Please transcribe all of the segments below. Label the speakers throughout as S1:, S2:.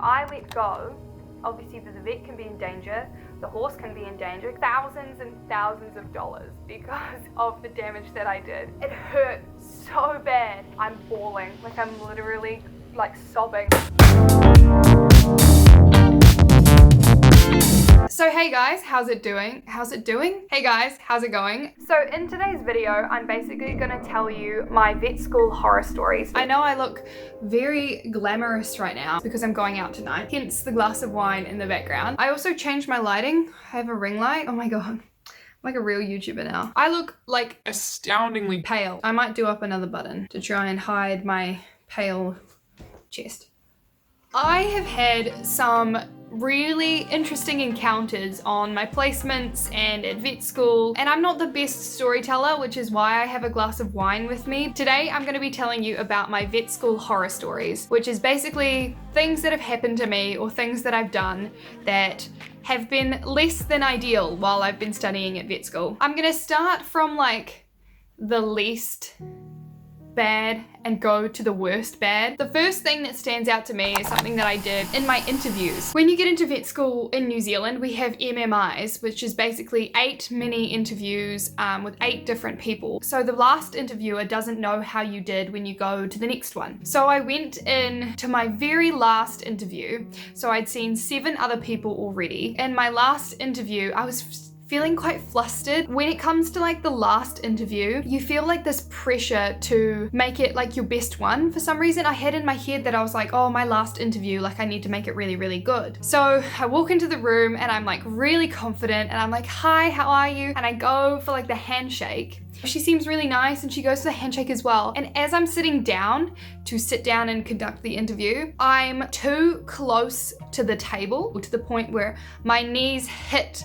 S1: I let go, obviously the vet can be in danger, the horse can be in danger, thousands and thousands of dollars because of the damage that I did. It hurt so bad. I'm bawling, like I'm literally like sobbing. So hey guys, how's it doing? Hey guys, how's it going? So in today's video, I'm basically gonna tell you my vet school horror stories. I know I look very glamorous right now because I'm going out tonight, hence the glass of wine in the background. I also changed my lighting. I have a ring light. Oh my god. I'm like a real YouTuber now. I look like astoundingly pale. I might do up another button to try and hide my pale chest. I have had some really interesting encounters on my placements and at vet school, and I'm not the best storyteller, which is why I have a glass of wine with me. Today I'm going to be telling you about my vet school horror stories, which is basically things that have happened to me or things that I've done that have been less than ideal while I've been studying at vet school. I'm going to start from like the least bad and go to the worst bad. The first thing that stands out to me is something that I did in my interviews. When you get into vet school in New Zealand, we have MMIs, which is basically 8 mini interviews with 8 different people. So the last interviewer doesn't know how you did when you go to the next one. So I went in to my very last interview. So I'd seen 7 other people already. In my last interview, I was feeling quite flustered. When it comes to like the last interview, you feel like this pressure to make it like your best one. For some reason, I had in my head that I was like, oh, my last interview, like I need to make it really, really good. So I walk into the room and I'm like really confident and I'm like, hi, how are you? And I go for like the handshake. She seems really nice and she goes for the handshake as well. And as I'm sitting down to sit down and conduct the interview, I'm too close to the table to the point where my knees hit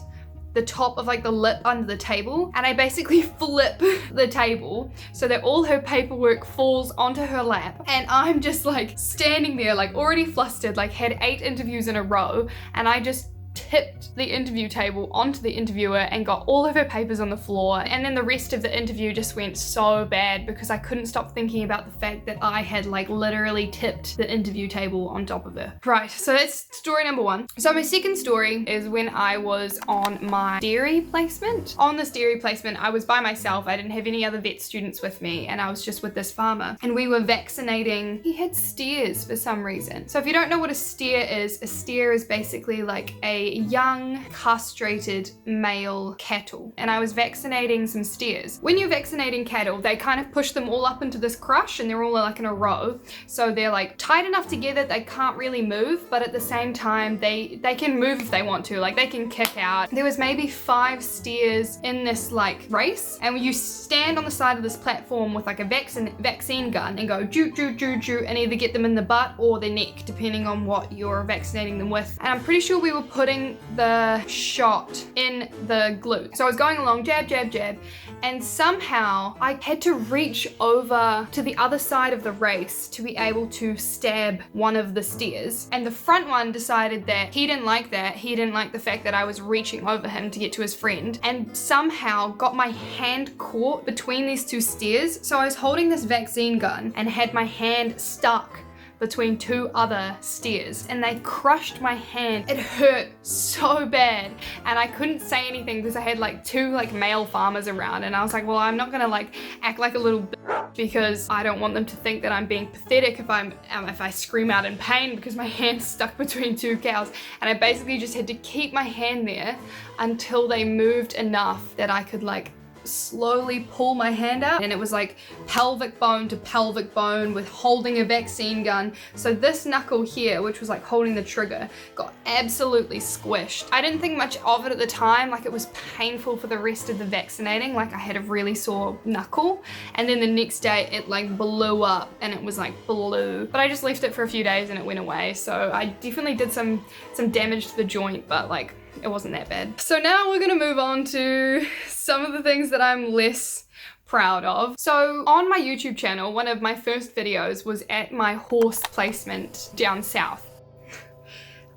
S1: the top of like the lip under the table, and I basically flip the table so that all her paperwork falls onto her lap, and I'm just like standing there like already flustered, like had 8 interviews in a row, and I just tipped the interview table onto the interviewer and got all of her papers on the floor. And then the rest of the interview just went so bad because I couldn't stop thinking about the fact that I had like literally tipped the interview table on top of her. Right, so that's story number 1. So my second story is when I was on my dairy placement. On this dairy placement, I was by myself. I didn't have any other vet students with me, and I was just with this farmer, and we were vaccinating. He had steers for some reason. So if you don't know what a steer is basically like a young castrated male cattle, and I was vaccinating some steers. When you're vaccinating cattle, they kind of push them all up into this crush, and they're all like in a row, so they're like tied enough together they can't really move, but at the same time they can move if they want to, like they can kick out. There was maybe 5 steers in this like race, and you stand on the side of this platform with like a vaccine gun and go joot joot joot joot, and either get them in the butt or the neck depending on what you're vaccinating them with. And I'm pretty sure we were putting the shot in the glute. So I was going along, jab, jab, jab, and somehow I had to reach over to the other side of the race to be able to stab one of the steers. And the front one decided that he didn't like that. He didn't like the fact that I was reaching over him to get to his friend, and somehow got my hand caught between these 2 steers. So I was holding this vaccine gun and had my hand stuck between 2 other steers, and they crushed my hand. It hurt so bad, and I couldn't say anything because I had like 2 like male farmers around, and I was like, well, I'm not gonna like act like a little bitch because I don't want them to think that I'm being pathetic if I scream out in pain because my hand's stuck between 2 cows. And I basically just had to keep my hand there until they moved enough that I could like slowly pull my hand out, and it was like pelvic bone to pelvic bone with holding a vaccine gun. So this knuckle here, which was like holding the trigger, got absolutely squished. I didn't think much of it at the time, like it was painful for the rest of the vaccinating, like I had a really sore knuckle, and then the next day it like blew up and it was like blue. But I just left it for a few days and it went away, so I definitely did some damage to the joint, but like it wasn't that bad. So now we're gonna move on to some of the things that I'm less proud of. So on my YouTube channel, one of my first videos was at my horse placement down south.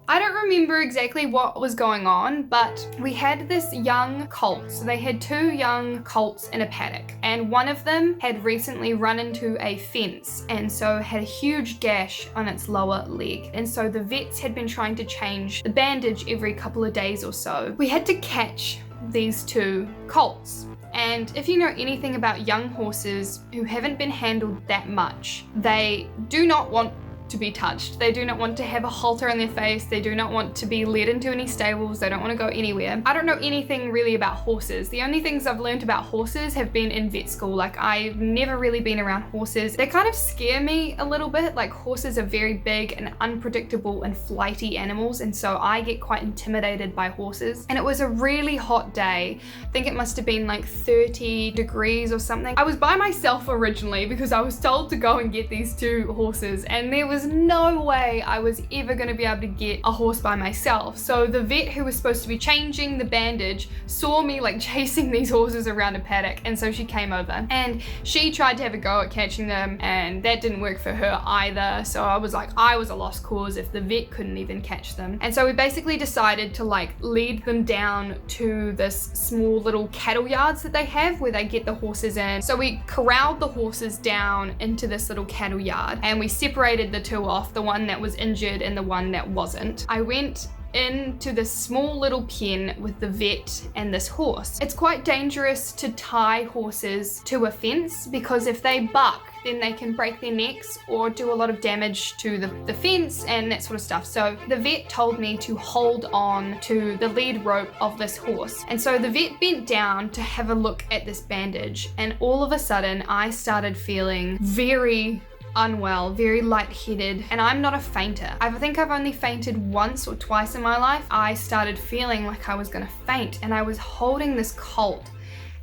S1: I don't remember exactly what was going on, but we had this young colt. So they had 2 young colts in a paddock, and one of them had recently run into a fence and so had a huge gash on its lower leg. And so the vets had been trying to change the bandage every couple of days or so. We had to catch these 2 colts. And if you know anything about young horses who haven't been handled that much, they do not want to be touched. They do not want to have a halter on their face. They do not want to be led into any stables. They don't want to go anywhere. I don't know anything really about horses. The only things I've learned about horses have been in vet school. Like, I've never really been around horses. They kind of scare me a little bit. Like, horses are very big and unpredictable and flighty animals, and so I get quite intimidated by horses. And it was a really hot day. I think it must have been like 30 degrees or something. I was by myself originally because I was told to go and get these 2 horses, and there was no way I was ever going to be able to get a horse by myself. So the vet who was supposed to be changing the bandage saw me like chasing these horses around a paddock, and so she came over and she tried to have a go at catching them, and that didn't work for her either. So I was like, I was a lost cause if the vet couldn't even catch them. And so we basically decided to like lead them down to this small little cattle yards that they have where they get the horses in. So we corralled the horses down into this little cattle yard, and we separated the 2 off, the one that was injured and the one that wasn't. I went into this small little pen with the vet and this horse. It's quite dangerous to tie horses to a fence because if they buck, then they can break their necks or do a lot of damage to the fence and that sort of stuff. So the vet told me to hold on to the lead rope of this horse. And so the vet bent down to have a look at this bandage, and all of a sudden I started feeling very unwell, very lightheaded, and I'm not a fainter. I think I've only fainted once or twice in my life. I started feeling like I was gonna faint, and I was holding this colt,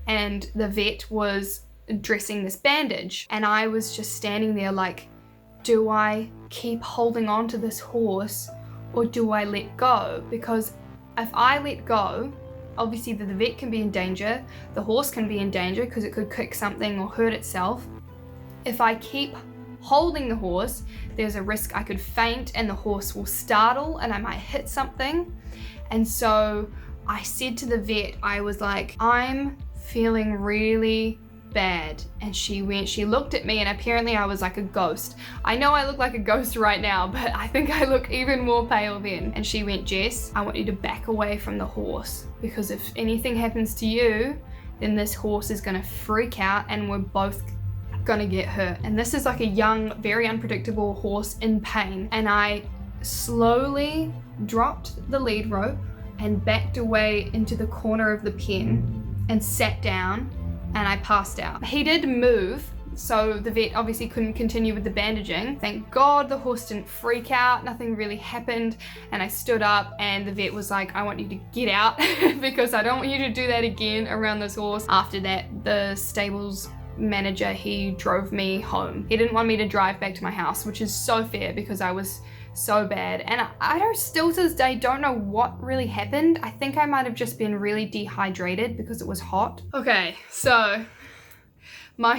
S1: and the vet was dressing this bandage, and I was just standing there like, do I keep holding on to this horse or do I let go? Because if I let go, obviously the vet can be in danger, the horse can be in danger because it could kick something or hurt itself. If I keep holding the horse, there's a risk I could faint and the horse will startle and I might hit something. And so I said to the vet, I was like, I'm feeling really bad. And she looked at me, and apparently I was like a ghost. I know I look like a ghost right now, but I think I look even more pale then. And she went, Jess, I want you to back away from the horse, because if anything happens to you, then this horse is gonna freak out and we're both gonna get hurt. And this is like a young, very unpredictable horse in pain. And I slowly dropped the lead rope and backed away into the corner of the pen and sat down, and I passed out. He did move, so the vet obviously couldn't continue with the bandaging. Thank God the horse didn't freak out, nothing really happened. And I stood up and the vet was like, I want you to get out because I don't want you to do that again around this horse. After that, the stables manager, he drove me home. He didn't want me to drive back to my house, which is so fair because I was so bad. And I don't, still to this day, don't know what really happened. I think I might have just been really dehydrated because it was hot. Okay, so my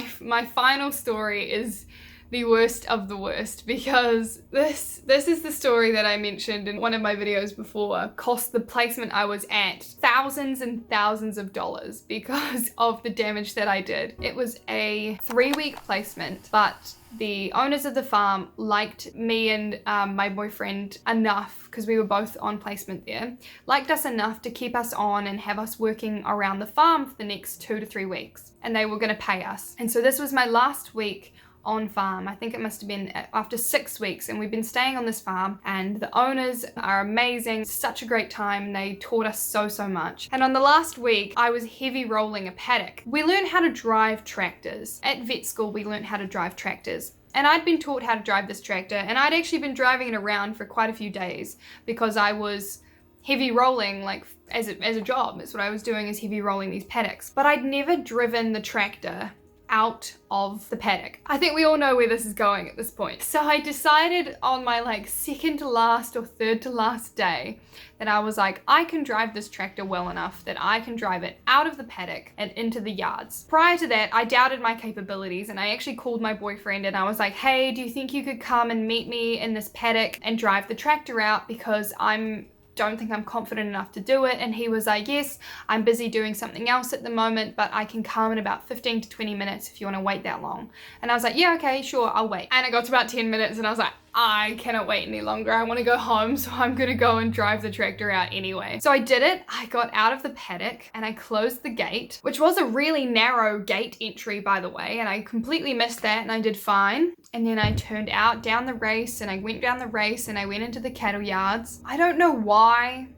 S1: final story is the worst of the worst, because this is the story that I mentioned in one of my videos before. Cost the placement I was at thousands and thousands of dollars because of the damage that I did. It was a 3-week placement, but the owners of the farm liked me and my boyfriend enough, because we were both on placement there, liked us enough to keep us on and have us working around the farm for the next 2 to 3 weeks, and they were going to pay us. And so this was my last week on farm. I think it must have been after 6 weeks, and we've been staying on this farm, and the owners are amazing. Such a great time. They taught us so much. And on the last week, I was heavy rolling a paddock. We learned how to drive tractors. At vet school, we learned how to drive tractors. And I'd been taught how to drive this tractor, and I'd actually been driving it around for quite a few days because I was heavy rolling, like as a job. That's what I was doing, is heavy rolling these paddocks. But I'd never driven the tractor out of the paddock. I think we all know where this is going at this point. So I decided on my like second to last or third to last day that I was like, I can drive this tractor well enough that I can drive it out of the paddock and into the yards. Prior to that, I doubted my capabilities, and I actually called my boyfriend and I was like, hey, do you think you could come and meet me in this paddock and drive the tractor out, because don't think I'm confident enough to do it. And he was like, yes, I'm busy doing something else at the moment, but I can come in about 15 to 20 minutes if you want to wait that long. And I was like, yeah, okay, sure, I'll wait. And it got to about 10 minutes and I was like, I cannot wait any longer. I want to go home, so I'm gonna go and drive the tractor out anyway. So I did it. I got out of the paddock and I closed the gate, which was a really narrow gate entry, by the way, and I completely missed that and I did fine. And then I turned out down the race and I went down the race and I went into the cattle yards. I don't know why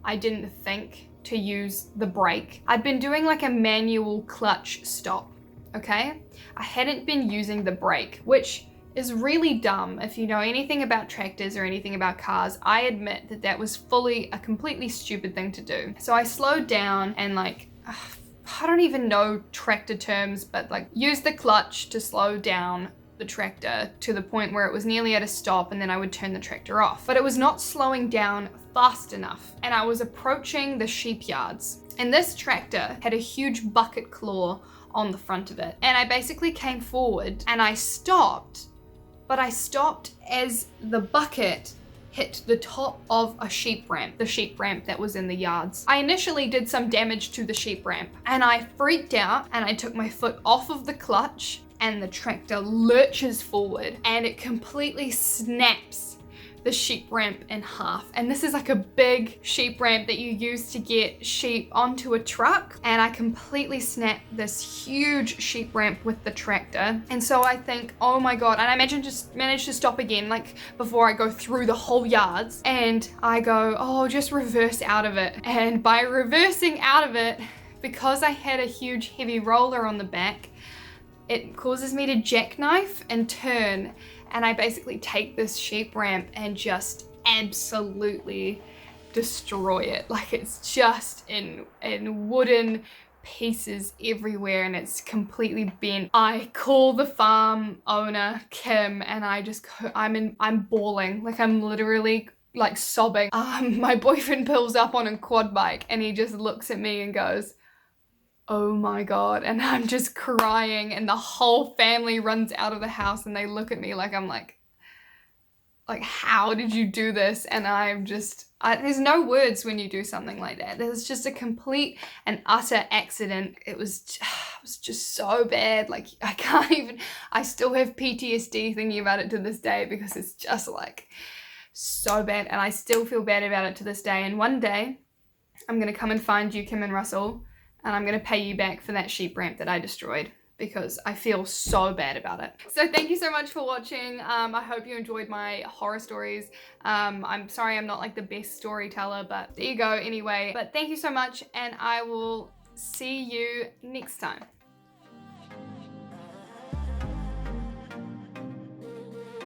S1: I didn't think to use the brake. I'd been doing like a manual clutch stop, okay? I hadn't been using the brake, which is really dumb. If you know anything about tractors or anything about cars, I admit that that was a completely stupid thing to do. So I slowed down and like, I don't even know tractor terms, but like used the clutch to slow down the tractor to the point where it was nearly at a stop, and then I would turn the tractor off. But it was not slowing down fast enough, and I was approaching the sheep yards. And this tractor had a huge bucket claw on the front of it. And I basically came forward and I stopped, but I stopped as the bucket hit the top of a sheep ramp, the sheep ramp that was in the yards. I initially did some damage to the sheep ramp and I freaked out and I took my foot off of the clutch and the tractor lurches forward and it completely snaps the sheep ramp in half. And this is like a big sheep ramp that you use to get sheep onto a truck. And I completely snapped this huge sheep ramp with the tractor. And so I think, oh my God, and I just managed to stop again, like before I go through the whole yards. And I go, oh, just reverse out of it. And by reversing out of it, because I had a huge heavy roller on the back, it causes me to jackknife and turn, and I basically take this sheep ramp and just absolutely destroy it. Like it's just in wooden pieces everywhere and it's completely bent. I call the farm owner, Kim, and I'm bawling. Like I'm literally like sobbing. My boyfriend pulls up on a quad bike and he just looks at me and goes, oh my God. And I'm just crying and the whole family runs out of the house and they look at me like I'm like, how did you do this? And there's no words when you do something like that. There's just a complete and utter accident. It was just so bad. Like I still have PTSD thinking about it to this day because it's just like so bad. And I still feel bad about it to this day. And one day I'm gonna come and find you, Kim and Russell, and I'm gonna pay you back for that sheep ramp that I destroyed because I feel so bad about it. So thank you so much for watching. I hope you enjoyed my horror stories. I'm sorry I'm not like the best storyteller, but there you go anyway. But thank you so much and I will see you next time.